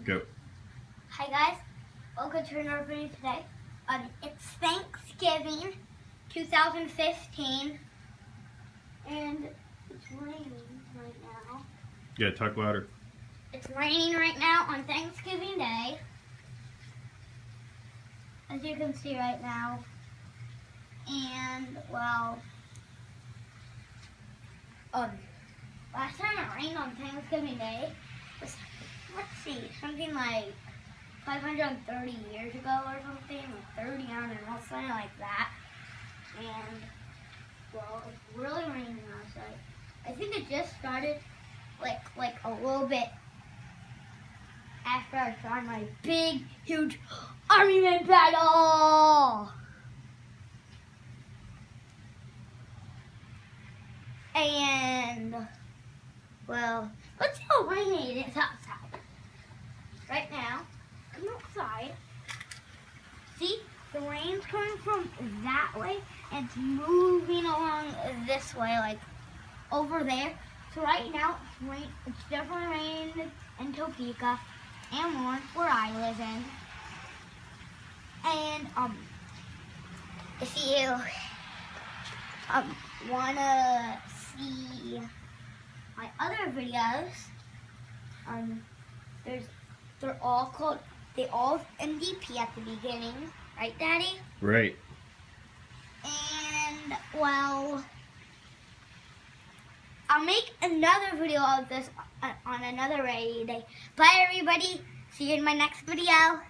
Go. Hi guys, welcome to another video today. It's Thanksgiving 2015 and it's raining right now. Yeah, talk louder. It's raining right now on Thanksgiving Day. As you can see right now. And well, last time it rained on Thanksgiving Day was, let's see, something like 530 years ago or something, or 30, I don't know, something like that. And, well, it's really raining outside. I think it just started, like a little bit after I saw my big, huge Army Man battle! And, well, let's see how rainy it is outside. Right now, come outside. See, the rain's coming from that way and it's moving along this way, like over there. So right now, it's definitely raining in Topeka and Lawrence, where I live in. And if you wanna see my other videos, they're all NDP at the beginning, right, Daddy? Right. And well, I'll make another video of this on another rainy day. Bye, everybody. See you in my next video.